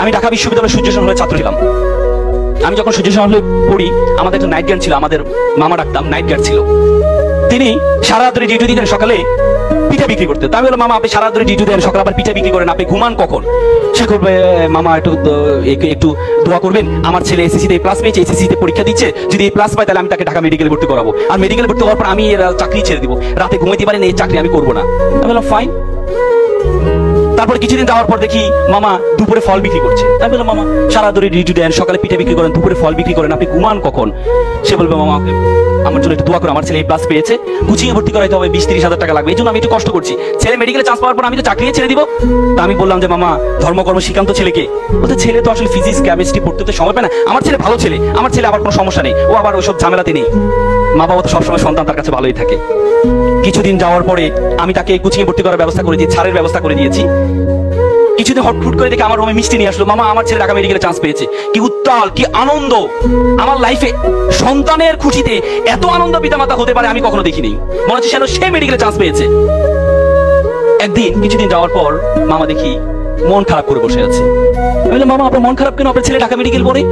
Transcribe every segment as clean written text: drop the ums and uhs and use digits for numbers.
আমি ঢাকা বিশ্ববিদ্যালয়ের সূর্যসেন হলে ছাত্র ছিলাম। আমি যখন সূর্যসেন হলে পড়ি, আমাদের একটা নাইট গার্ড ছিল, আমাদের মামা ডাকতাম, নাইট গার্ড ছিল। তিনি সারা রাত্রে ডিউটি দিতেন, সকালে পিঠা বিক্রি করতে। তাই বললাম, মামা আপনি সারা রাত্রে ডিউটি দেন, সকালে আবার পিঠা বিক্রি করেন, আপনি ঘুমান কখন? সে করবে, মামা একটু দোয়া করবেন, আমার ছেলে এসএসসিতে প্লাস পেয়েছে, এসএসসিতে পরীক্ষা দিচ্ছে, যদি প্লাস পায় তাহলে আমি তাকে ঢাকা মেডিকেলে ভর্তি করাবো, আর মেডিকেল ভর্তি হওয়ার পর আমি এর চাকরি ছেড়ে দিব, রাতে ঘুমাইতে পারেন, এই চাকরি আমি করবো না। আমি বললাম ফাইন। তারপরে কিছুদিন যাওয়ার পর দেখি মামা দুপুরে ফল বিক্রি করছে। তাই বললাম, মামা সারা ধরে ডিউটি দেন, সকালে পিঠা বিক্রি করেন, দুপুরে ফল বিক্রি করেন, আপনি ঘুমান কখন? সে বলবে, মামা আমার জন্য একটু দোয়া করে, আমার ছেলে এই প্লাস পেয়েছে, কোচিংয়ে ভর্তি করাইতে হবে, 20-30 হাজার টাকা লাগবে, এই জন্য আমি একটু কষ্ট করছি, ছেলে মেডিকেলে চান্স পাওয়ার পর আমি তো চাকরি ছেড়ে দিব। তা আমি বললাম যে, মামা ধর্মকর্ম শিখান্ত ছেলেকে। বলতে, ছেলে তো আসলে ফিজিক্স কেমিস্ট্রি পড়তে তো সময় পায় না, আমার ছেলে ভালো ছেলে, আমার ছেলে আবার কোনো সমস্যা নেই, ও আবার ওইসব ঝামেলাতে নেই। মা বাবা তো সবসময় সন্তান তার কাছে ভালোই থাকে। কিছুদিন যাওয়ার পরে আমি তাকে কোচিংয়ে ভর্তি করার ব্যবস্থা করে দিয়েছি, ছাড়ের ব্যবস্থা করে দিয়েছি। কিছুদিন হটফুট করে দেখে আমার রুমে মিষ্টি নিয়ে আসলো, মামা আমার ছেলে ঢাকা মেডিকেলে চান্স পেয়েছে। কি উত্তাল, কি আনন্দ! আমার লাইফে সন্তানের খুশিতে এত আনন্দ পিতামাতা হতে পারে আমি কখনো দেখিনি। মনে হচ্ছে যেন সে মেডিকেলে চান্স পেয়েছে। একদিন কিছুদিন যাওয়ার পর মামা দেখি মন খারাপ করে বসে আছে। আমি বললাম, মামা আপনার মন খারাপ কেন? আপনার ছেলে ঢাকা মেডিকেল পড়ে,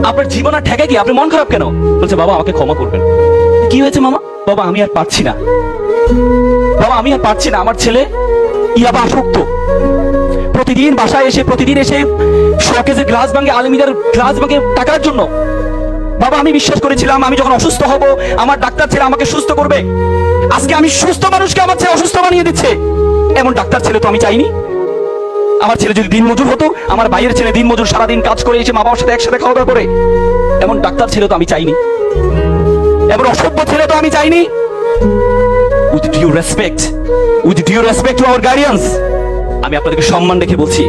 আপনার জীবন আর ঠেকে কি, আপনি মন খারাপ কেন? বলছে, বাবা আমাকে ক্ষমা করবেন। কি হয়েছে মামা? বাবা আমি আর পারছি না, বাবা আমি আর পারছি না, আমার ছেলে ইয়াবা আসক্ত, প্রতিদিন বাসায় এসে শোকেজের গ্লাস ভাঙে, আলমিরার গ্লাস ভাঙে টাকার জন্য। বাবা আমি বিশ্বাস করেছিলাম আমি যখন অসুস্থ হব আমার ডাক্তার ছেলে আমাকে সুস্থ করবে, আজকে আমি সুস্থ মানুষকে আমার ছেলে অসুস্থ বানিয়ে দিচ্ছে। এমন ডাক্তার ছেলে তো আমি চাইনি। আমার ছেলে যদি দিনমজুর হতো, আমার ভাইয়ের ছেলে দিনমজুর, সারাদিন কাজ করে এসে মা বাবার সাথে একসাথে খাওয়া দাওয়া করে, এমন ডাক্তার ছেলে তো আমি চাইনি, এমন অসভ্য ছেলে তো আমি চাইনি। With due respect to our guardians, আমি আপনাদেরকে সম্মান রেখে বলছি,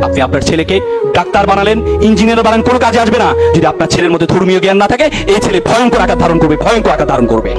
আপনি আপনার ছেলেকে ডাক্তার বানালেন, ইঞ্জিনিয়ার বানালেন, কোনো কাজে আসবে না যদি আপনার ছেলের মধ্যে ধর্মীয় জ্ঞান না থাকে। এই ছেলে ভয়ঙ্কর আকার ধারণ করবে, ভয়ঙ্কর আকার ধারণ করবে।